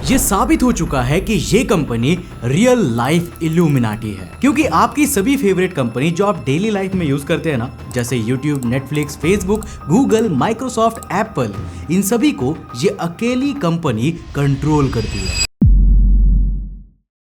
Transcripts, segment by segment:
ये साबित हो चुका है कि ये कंपनी रियल लाइफ इल्यूमिनाटी है, क्योंकि आपकी सभी फेवरेट कंपनी जो आप डेली लाइफ में यूज करते हैं ना, जैसे YouTube, Netflix, Facebook, Google, Microsoft, Apple, इन सभी को ये अकेली कंपनी कंट्रोल करती है।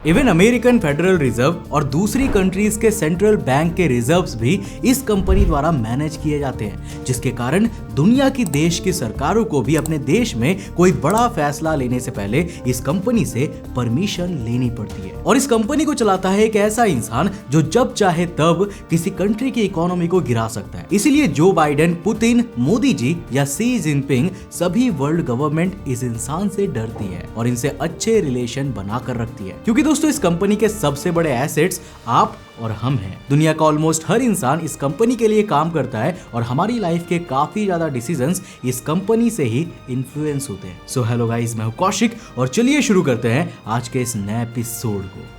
इवन अमेरिकन फेडरल रिजर्व और दूसरी कंट्रीज के सेंट्रल बैंक के रिजर्व्स भी इस कंपनी द्वारा मैनेज किए जाते हैं, जिसके कारण दुनिया की देश की सरकारों को भी अपने देश में कोई बड़ा फैसला लेने से पहले इस कंपनी से परमिशन लेनी पड़ती है। और इस कंपनी को चलाता है एक ऐसा इंसान जो जब चाहे तब किसी कंट्री की इकोनॉमी को गिरा सकता है। इसीलिए Joe Biden, Putin, Modi ji या शी जिनपिंग, सभी वर्ल्ड गवर्नमेंट इस इंसान से डरती है और इनसे अच्छे रिलेशन बनाकर रखती है, क्योंकि दोस्तों इस कंपनी के सबसे बड़े एसेट्स आप और हम हैं। दुनिया का ऑलमोस्ट हर इंसान इस कंपनी के लिए काम करता है और हमारी लाइफ के काफी ज्यादा डिसीजंस इस कंपनी से ही इन्फ्लुएंस होते हैं। सो हेलो गाइस, मैं हूं कौशिक और चलिए शुरू करते हैं आज के इस नए एपिसोड को।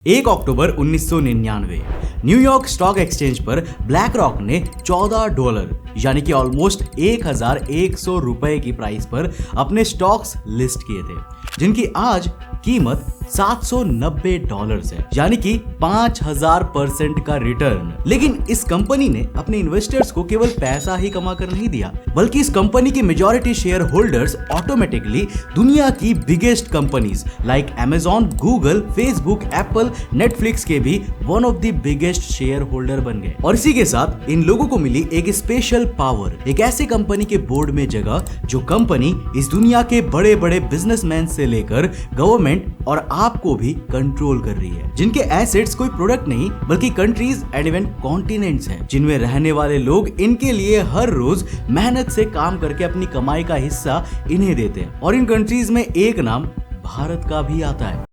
1 अक्टूबर 1999 न्यूयॉर्क स्टॉक एक्सचेंज पर ब्लैक रॉक ने $14 यानी कि ऑलमोस्ट 1100 रुपए की प्राइस पर अपने स्टॉक्स लिस्ट किए थे, जिनकी आज कीमत $790 है, यानी कि 5000% का रिटर्न। लेकिन इस कंपनी ने अपने इन्वेस्टर्स को केवल पैसा ही कमा कर नहीं दिया, बल्कि इस कंपनी की मेजॉरिटी शेयर होल्डर्स ऑटोमेटिकली दुनिया की biggest companies like Amazon, Google, Facebook, Apple, Netflix के भी one of the biggest share holder बन गए। और इसी के साथ इन लोगों को मिली एक स्पेशल पावर, एक ऐसे कंपनी के बोर्ड में जगह जो कंपनी इस दुनिया के बड़े बड़े बिजनेसमैन से लेकर गवर्नमेंट और आपको भी कंट्रोल कर रही है, जिनके एसेट्स कोई प्रोडक्ट नहीं बल्कि कंट्रीज एंड इवन कॉन्टिनेंट्स हैं, जिनमें रहने वाले लोग इनके लिए हर रोज मेहनत से काम करके अपनी कमाई का हिस्सा इन्हें देते हैं। और इन कंट्रीज में एक नाम भारत का भी आता है।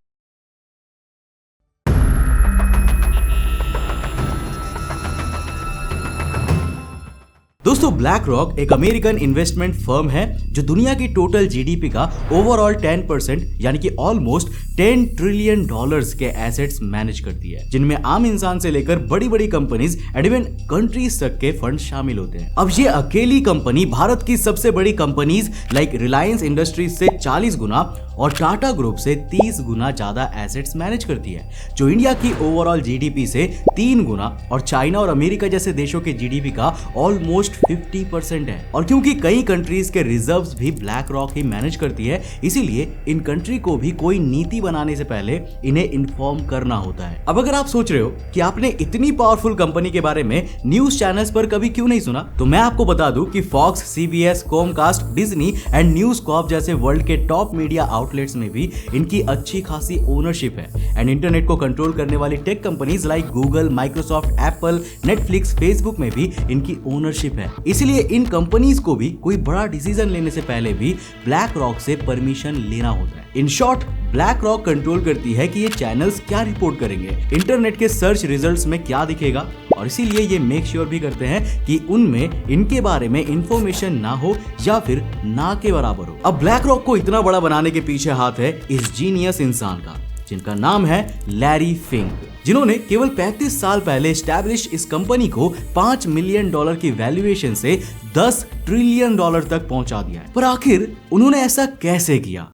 दोस्तों, ब्लैक रॉक एक अमेरिकन इन्वेस्टमेंट फर्म है जो दुनिया की टोटल जीडीपी का ओवरऑल 10% यानी कि ऑलमोस्ट $10 ट्रिलियन के एसेट्स मैनेज करती है, जिनमें आम इंसान से लेकर बड़ी बड़ी कंपनीज एंड इवन कंट्रीज तक के फंड शामिल होते हैं। अब ये अकेली कंपनी भारत की सबसे बड़ी कंपनीज लाइक रिलायंस इंडस्ट्रीज से 40 गुना और टाटा ग्रुप से 30 गुना ज्यादा एसेट्स मैनेज करती है, जो इंडिया की ओवरऑल जीडीपी से 3 गुना और चाइना और अमेरिका जैसे देशों के जीडीपी का ऑलमोस्ट 50% है। और क्योंकि कई कंट्रीज के रिजर्व्स भी ब्लैक रॉक ही मैनेज करती है, इसीलिए इन कंट्री को भी कोई नीति बनाने से पहले इन्हें इन्फॉर्म करना होता है। अब अगर आप सोच रहे हो कि आपने इतनी पावरफुल कंपनी के बारे में न्यूज चैनल्स पर कभी क्यों नहीं सुना, तो मैं आपको बता दूं कि Fox, CBS, Comcast, Disney and News Corp जैसे वर्ल्ड के टॉप मीडिया आउटलेट्स में भी इनकी अच्छी खासी ओनरशिप है। एंड इंटरनेट को कंट्रोल करने वाली tech companies like Google, Microsoft, Apple, Netflix, Facebook में भी इनकी ओनरशिप है। इसलिए इन कंपनीज को भी कोई बड़ा डिसीजन लेने से पहले भी ब्लैक रॉक से परमिशन लेना होता है। In short, black rock control करती है कि ये चैनल्स क्या रिपोर्ट करेंगे, इंटरनेट के सर्च रिजल्ट्स में क्या दिखेगा, और इसीलिए ये मेक श्योर भी करते हैं कि उनमें इनके बारे में इंफॉर्मेशन ना हो या फिर ना के बराबर हो। अब ब्लैक रॉक को इतना बड़ा बनाने के पीछे हाथ है इस जीनियस इंसान का, जिनका नाम है लैरी फिंक, जिन्होंने केवल 35 साल पहले एस्टैब्लिश इस कंपनी को $5 मिलियन की वैल्यूएशन से $10 ट्रिलियन तक पहुंचा दिया है। पर आखिर उन्होंने ऐसा कैसे किया?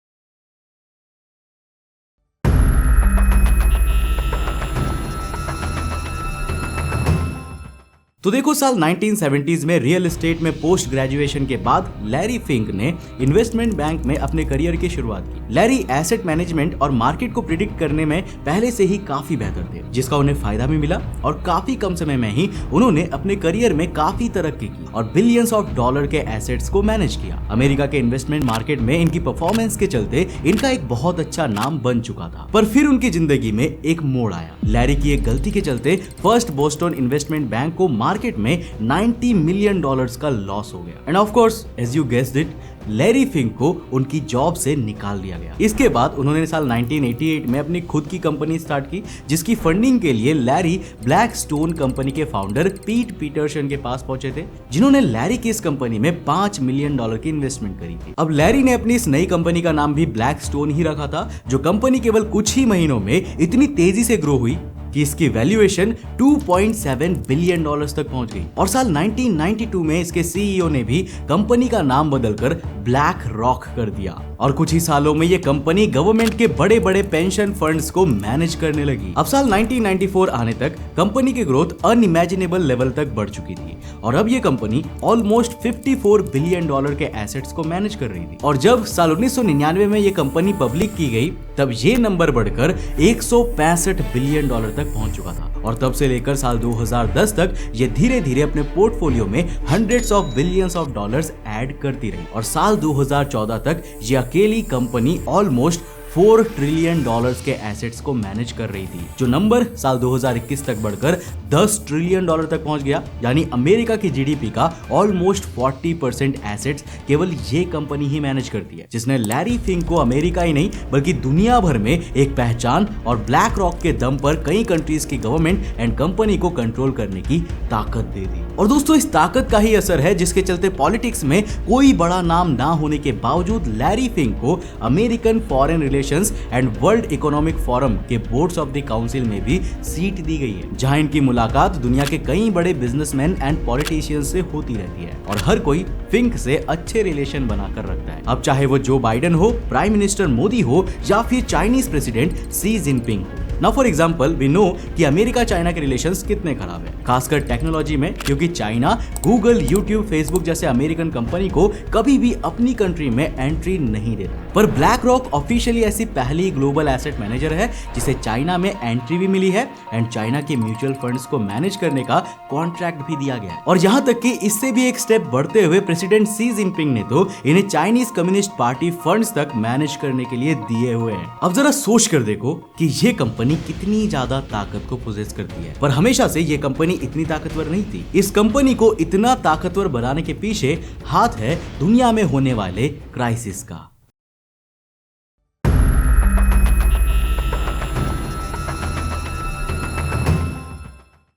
तो देखो, साल 1970s में रियल एस्टेट में पोस्ट ग्रेजुएशन के बाद लैरी फिंक ने इन्वेस्टमेंट बैंक में अपने करियर की शुरुआत की। लैरी एसेट मैनेजमेंट और मार्केट को प्रिडिक्ट करने में पहले से ही काफी बेहतर थे, जिसका उन्हें फायदा भी मिला और काफी कम समय में ही उन्होंने अपने करियर में काफी तरक्की की और बिलियंस ऑफ डॉलर के एसेट्स को मैनेज किया। अमेरिका के इन्वेस्टमेंट मार्केट में इनकी परफॉर्मेंस के चलते इनका एक बहुत अच्छा नाम बन चुका था। पर फिर उनकी जिंदगी में एक मोड़ आया। लैरी की एक गलती के चलते फर्स्ट बोस्टन इन्वेस्टमेंट बैंक को मार्केट में $90 मिलियन का लॉस हो गया। And of course, as you guessed it, Larry Fink को उनकी जॉब से निकाल दिया गया। इसके बाद उन्होंने साल 1988 में अपनी खुद की कंपनी स्टार्ट की, जिसकी फंडिंग के लिए लैरी ब्लैक स्टोन कंपनी के फाउंडर पीट पीटरसन के पास पहुंचे थे, जिन्होंने लैरी की इस कंपनी में $5 मिलियन की इन्वेस्टमेंट करी थी। अब लैरी ने अपनी इस नई कंपनी का नाम भी ब्लैक स्टोन ही रखा था, जो कंपनी केवल कुछ ही महीनों में इतनी तेजी से ग्रो हुई कि इसकी वैल्यूएशन 2.7 बिलियन डॉलर्स तक पहुंच गई। और साल 1992 में इसके सीईओ ने भी कंपनी का नाम बदलकर ब्लैक रॉक कर दिया और कुछ ही सालों में ये कंपनी गवर्नमेंट के बड़े बड़े पेंशन फंड्स को मैनेज करने लगी। अब साल 1994 आने तक कंपनी की ग्रोथ अनइमेजिनेबल लेवल तक बढ़ चुकी थी और अब ये कंपनी ऑलमोस्ट 54 बिलियन डॉलर के एसेट्स को मैनेज कर रही थी। और जब साल 1999 में ये कंपनी पब्लिक की गई तब ये नंबर बढ़कर 165 बिलियन डॉलर तक पहुंच चुका था और तब से लेकर साल 2010 तक ये धीरे धीरे अपने पोर्टफोलियो में hundreds of billions of dollars add करती रही और साल 2014 तक ये अकेली कंपनी ऑलमोस्ट 4 ट्रिलियन डॉलर्स के एसेट्स को मैनेज कर रही थी, जो नंबर साल 2021 तक बढ़कर 10 ट्रिलियन डॉलर तक पहुंच गया। यानी अमेरिका की जीडीपी का ऑलमोस्ट 40% एसेट्स केवल ये कंपनी ही मैनेज करती है, जिसने लैरी फिंक को अमेरिका ही नहीं बल्कि दुनिया भर में एक पहचान और ब्लैक रॉक के दम पर कई कंट्रीज की गवर्नमेंट एंड कंपनी को कंट्रोल करने की ताकत दे दी। और दोस्तों, इस ताकत का ही असर है जिसके चलते पॉलिटिक्स में कोई बड़ा नाम ना होने के बावजूद लैरी फिंक को American foreign relations and world economic forum के बोर्ड्स ऑफ द काउंसिल में भी सीट दी गई है, जहां इनकी मुलाकात दुनिया के कई बड़े बिजनेसमैन एंड पॉलिटिशियंस से होती रहती है और हर कोई फिंक से अच्छे रिलेशन बनाकर रखता है। अब चाहे वो जो बाइडेन हो, प्राइम मिनिस्टर मोदी हो या फिर चाइनीज प्रेसिडेंट सी जिनपिंग हो। Now for example we know कि अमेरिका चाइना के रिलेशंस कितने खराब है, खासकर टेक्नोलॉजी में, क्योंकि चाइना गूगल, यूट्यूब, फेसबुक जैसे अमेरिकन कंपनी को कभी भी अपनी कंट्री में एंट्री नहीं देता। पर ब्लैक रॉक ऑफिशियली ऐसी पहली ग्लोबल एसेट मैनेजर है जिसे चाइना में एंट्री भी मिली है एंड चाइना के म्यूचुअल फंड्स को मैनेज करने का कॉन्ट्रैक्ट भी दिया गया है। और यहाँ तक कि इससे भी एक स्टेप बढ़ते हुए प्रेसिडेंट सी जिनपिंग ने तो इन्हें चाइनीज कम्युनिस्ट पार्टी फंड्स तक मैनेज करने के लिए दिए हुए हैं। अब जरा सोच कर देखो कि ये कंपनी कितनी ज्यादा ताकत को पोजेस करती है, पर हमेशा से ये कंपनी इतनी ताकतवर नहीं थी। इस कंपनी को इतना ताकतवर बनाने के पीछे हाथ है दुनिया में होने वाले क्राइसिस का।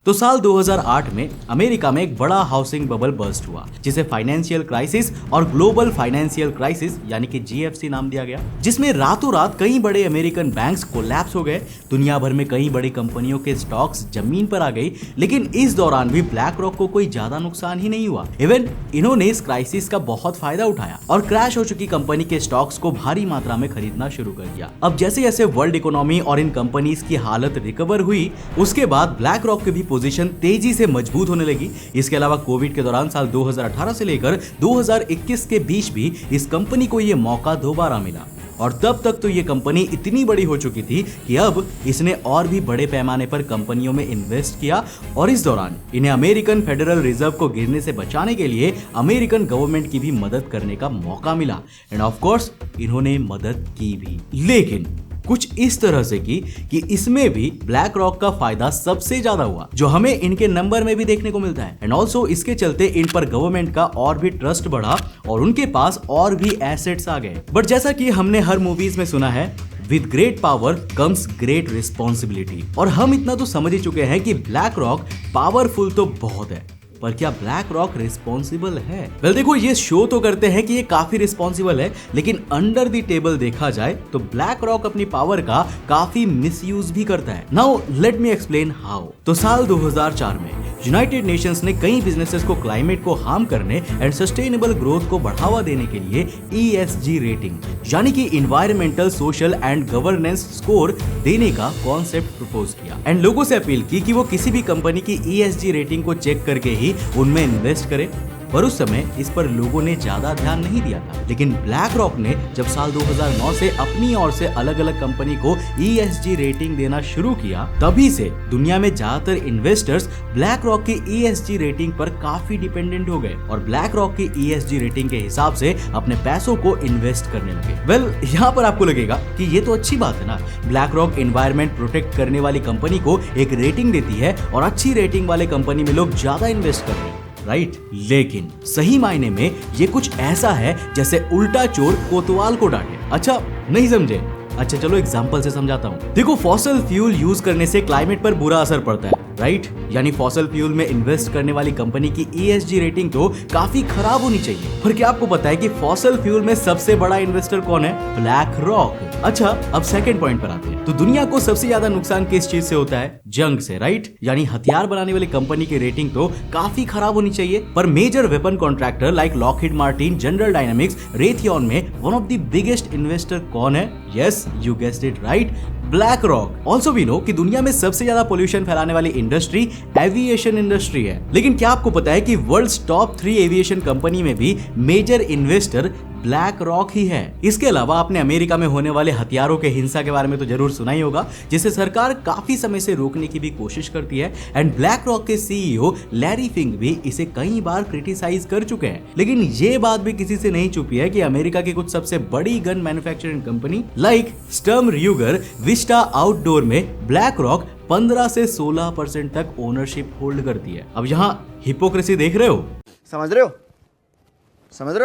तो साल 2008 में अमेरिका में एक बड़ा हाउसिंग बबल बर्स्ट हुआ, जिसे फाइनेंशियल क्राइसिस और ग्लोबल फाइनेंशियल क्राइसिस यानी कि जीएफसी नाम दिया गया, जिसमें रातों रात कई बड़े अमेरिकन बैंक्स कोलैप्स हो गए, दुनिया भर में कई बड़ी कंपनियों के स्टॉक्स जमीन पर आ गई। लेकिन इस दौरान भी ब्लैक रॉक को कोई ज्यादा नुकसान ही नहीं हुआ। इवन इन्होंने इस क्राइसिस का बहुत फायदा उठाया और क्रैश हो चुकी कंपनी के स्टॉक्स को भारी मात्रा में खरीदना शुरू कर दिया। अब जैसे जैसे वर्ल्ड इकोनॉमी और इन कंपनीज की हालत रिकवर हुई, उसके बाद ब्लैक रॉक के भी पोजीशन तेजी से मजबूत होने लगी। इसके अलावा कोविड के दौरान साल 2018 से लेकर 2021 के बीच भी इस कंपनी को यह मौका दोबारा मिला और तब तक तो ये कंपनी इतनी बड़ी हो चुकी थी कि अब इसने और भी बड़े पैमाने पर कंपनियों में इन्वेस्ट किया और इस दौरान इन्हें अमेरिकन फेडरल रिजर्व को गिरने से बचाने के लिए अमेरिकन गवर्नमेंट की भी मदद करने का मौका मिला एंड ऑफ कोर्स इन्होंने मदद की भी, लेकिन कुछ इस तरह से कि इसमें भी ब्लैक रॉक का फायदा सबसे ज्यादा हुआ, जो हमें इनके नंबर में भी देखने को मिलता है एंड ऑल्सो इसके चलते इन पर गवर्नमेंट का और भी ट्रस्ट बढ़ा और उनके पास और भी एसेट्स आ गए। बट जैसा कि हमने हर मूवीज में सुना है, with great power comes great responsibility, और हम इतना तो समझ ही चुके हैं कि ब्लैक रॉक पावरफुल तो बहुत है, पर क्या ब्लैक रॉक रिस्पॉन्सिबल है? वेल देखो, ये शो तो करते हैं कि ये काफी रिस्पॉन्सिबल है, लेकिन अंडर द टेबल देखा जाए तो ब्लैक रॉक अपनी पावर का काफी मिसयूज भी करता है। Now let me explain how. तो साल 2004 में यूनाइटेड नेशंस ने कई बिजनेसेस को क्लाइमेट को हार्म करने एंड सस्टेनेबल ग्रोथ को बढ़ावा देने के लिए ESG रेटिंग यानी कि environmental, social and governance score देने का कॉन्सेप्ट प्रपोज किया एंड लोगों से अपील की कि वो किसी भी कंपनी की ESG रेटिंग को चेक करके ही उनमें इन्वेस्ट करें। पर उस समय इस पर लोगों ने ज्यादा ध्यान नहीं दिया था, लेकिन ब्लैक रॉक ने जब साल 2009 से अपनी ओर से अलग अलग कंपनी को ESG रेटिंग देना शुरू किया, तभी से दुनिया में ज्यादातर इन्वेस्टर्स ब्लैक रॉक की ESG रेटिंग पर काफी डिपेंडेंट हो गए और ब्लैक रॉक की ESG रेटिंग के हिसाब से अपने पैसों को इन्वेस्ट करने लगे। वेल, यहाँ पर आपको लगेगा कि ये तो अच्छी बात है ना, ब्लैक रॉक एनवायरमेंट प्रोटेक्ट करने वाली कंपनी को एक रेटिंग देती है और अच्छी रेटिंग वाले कंपनी में लोग ज्यादा इन्वेस्ट कर रहे हैं, राइट? लेकिन सही मायने में ये कुछ ऐसा है जैसे उल्टा चोर कोतवाल को डांटे। अच्छा, नहीं समझे? अच्छा चलो एग्जांपल से समझाता हूँ। देखो फॉसिल फ्यूल यूज करने से क्लाइमेट पर बुरा असर पड़ता है, राइट? यानी फॉसिल फ्यूल में इन्वेस्ट करने वाली कंपनी की ESG रेटिंग तो काफी खराब होनी चाहिए। पर क्या आपको पता है कि फॉसिल फ्यूल में सबसे बड़ा इन्वेस्टर कौन है? Black rock. अच्छा अब सेकंड पॉइंट पर आते हैं। तो दुनिया को सबसे ज्यादा नुकसान किस चीज से होता है? जंग से, राइट? यानी हथियार बनाने वाली कंपनी की रेटिंग तो काफी खराब होनी चाहिए। पर major weapon contractor like Lockheed Martin, General Dynamics, Raytheon में one of the biggest investor कौन है? Yes, you guessed it right, BlackRock. Also we know कि दुनिया में सबसे ज्यादा पोल्यूशन फैलाने वाली इंडस्ट्री एविएशन इंडस्ट्री है। लेकिन क्या आपको पता है कि वर्ल्ड्स टॉप 3 एविएशन कंपनी में भी मेजर इन्वेस्टर ब्लैक रॉक ही है। इसके अलावा आपने अमेरिका में होने वाले हथियारों के हिंसा के बारे में तो जरूर सुना ही होगा, जिसे सरकार काफी समय से रोकने की भी कोशिश करती है। एंड ब्लैक रॉक के CEO लैरी फिंक भी इसे कई बार क्रिटिसाइज कर चुके हैं। लेकिन ये बात भी किसी से नहीं छुपी है कि अमेरिका की कुछ सबसे बड़ी gun manufacturing company like Sturm Ruger, Vista Outdoor में ब्लैक रॉक 15 से 16% तक ओनरशिप होल्ड करती है। अब यहाँ हिपोक्रेसी देख रहे हो? समझ रहे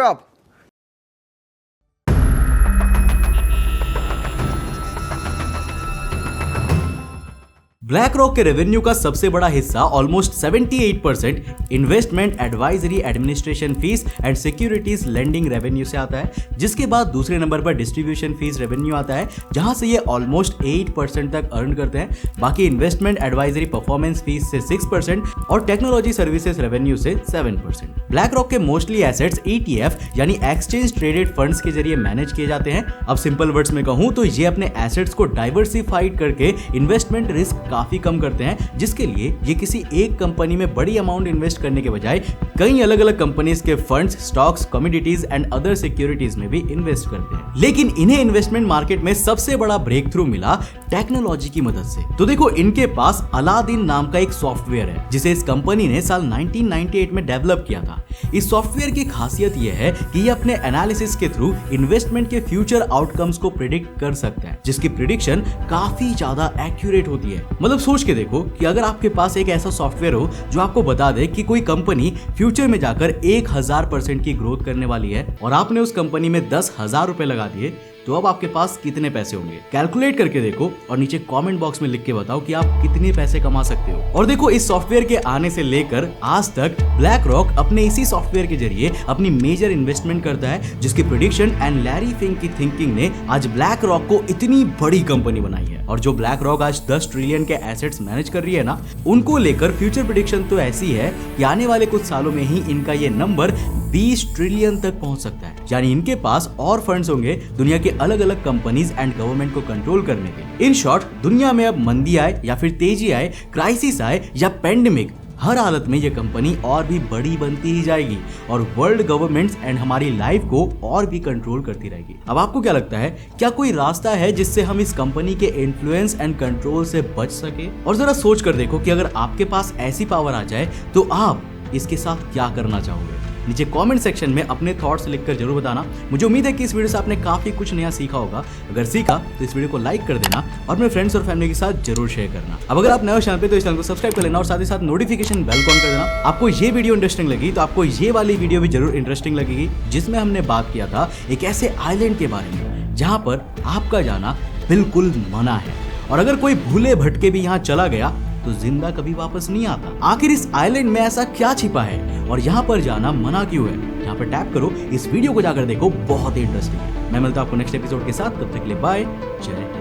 हो आप? ब्लैक रॉक के रेवेन्यू का सबसे बड़ा हिस्सा almost 78% investment advisory, administration fees and securities lending revenue से आता है, जिसके बाद दूसरे नंबर पर डिस्ट्रीब्यूशन फीस रेवेन्यू आता है, जहां से ये ऑलमोस्ट 8% तक अर्न करते हैं। बाकी इन्वेस्टमेंट एडवाइजरी परफॉर्मेंस फीस से 6% और टेक्नोलॉजी सर्विसेज रेवेन्यू से 7%। ब्लैक रॉक के मोस्टली एसेट्स ETF यानी एक्सचेंज ट्रेडेड फंड्स के जरिए मैनेज किए जाते हैं। अब सिंपल वर्ड्स में कहूं तो ये अपने एसेट्स को डाइवर्सिफाइड करके इन्वेस्टमेंट रिस्क काफी कम करते हैं, जिसके लिए ये किसी एक कंपनी में बड़ी अमाउंट इन्वेस्ट करने के बजाय कई अलग अलग कंपनीज के funds, stocks, commodities and other securities में भी इन्वेस्ट करते हैं। लेकिन इन्हें इन्वेस्टमेंट मार्केट में सबसे बड़ा ब्रेक थ्रू मिला टेक्नोलॉजी की मदद से। तो देखो इनके पास अलादीन नाम का एक सॉफ्टवेयर है, जिसे इस कंपनी ने साल 1998 में डेवलप किया था। इस सॉफ्टवेयर की खासियत यह है कि ये अपने एनालिसिस के थ्रू इन्वेस्टमेंट के फ्यूचर आउटकम्स को प्रिडिक्ट कर सकता है, जिसकी प्रिडिक्शन काफी ज्यादा एक्यूरेट होती है। मतलब सोच के देखो कि अगर आपके पास एक ऐसा सॉफ्टवेयर हो जो आपको बता दे कि कोई कंपनी फ्यूचर में जाकर 1000% की ग्रोथ करने वाली है और आपने उस कंपनी में 10,000 रुपए लगा दिए, तो अब आपके पास कितने पैसे होंगे? कैलकुलेट करके देखो और नीचे कमेंट बॉक्स में लिख के बताओ कि आप कितने पैसे कमा सकते हो। और देखो इस सॉफ्टवेयर के आने से लेकर आज तक ब्लैक रॉक अपने इसी सॉफ्टवेयर के जरिए अपनी मेजर इन्वेस्टमेंट करता है, जिसकी प्रेडिक्शन एंड लैरी फिंक की थिंकिंग ने आज ब्लैक रॉक को इतनी बड़ी कंपनी बनाई है। और जो ब्लैक रॉक आज 10 ट्रिलियन के एसेट्स मैनेज कर रही है ना, उनको लेकर फ्यूचर प्रेडिक्शन तो ऐसी है कि आने वाले कुछ सालों में ही इनका ये नंबर 20 ट्रिलियन तक पहुंच सकता है। यानी इनके पास और फंड्स होंगे दुनिया के अलग अलग कंपनीज एंड गवर्नमेंट को कंट्रोल करने के। इन शॉर्ट, दुनिया में अब मंदी आए या फिर तेजी आए, क्राइसिस आए या पेंडेमिक, हर हालत में ये कंपनी और भी बड़ी बनती ही जाएगी और वर्ल्ड गवर्नमेंट्स एंड हमारी लाइफ को और भी कंट्रोल करती रहेगी। अब आपको क्या लगता है, क्या कोई रास्ता है जिससे हम इस कंपनी के इन्फ्लुएंस एंड कंट्रोल से बच सके? और जरा सोच कर देखो कि अगर आपके पास ऐसी पावर आ जाए तो आप इसके साथ क्या करना चाहोगे? नीचे कमेंट सेक्शन में अपने थॉट्स लिखकर जरूर बताना। मुझे उम्मीद है कि इस वीडियो से आपने काफी कुछ नया सीखा होगा। अगर सीखा तो इस वीडियो को लाइक कर देना और अपने फ्रेंड्स और फैमिली के साथ जरूर शेयर करना। अब अगर आप नए हो चैनल पे तो इस चैनल को सब्सक्राइब कर लेना और साथ ही साथ नोटिफिकेशन बेल ऑन कर देना। आपको ये वीडियो इंटरेस्टिंग लगी तो आपको ये वाली वीडियो भी जरूर इंटरेस्टिंग लगेगी, जिसमें हमने बात किया था एक ऐसे आइलैंड के बारे में जहां पर आपका जाना बिल्कुल मना है, और अगर कोई भूले भटके भी यहाँ चला गया तो जिंदा कभी वापस नहीं आता। आखिर इस आइलैंड में ऐसा क्या छिपा है और यहाँ पर जाना मना क्यों है? यहाँ पर टैप करो, इस वीडियो को जाकर देखो, बहुत ही इंटरेस्टिंग है। मैं मिलता हूं आपको नेक्स्ट एपिसोड के साथ, तब तक के लिए बाय, जय हिंद।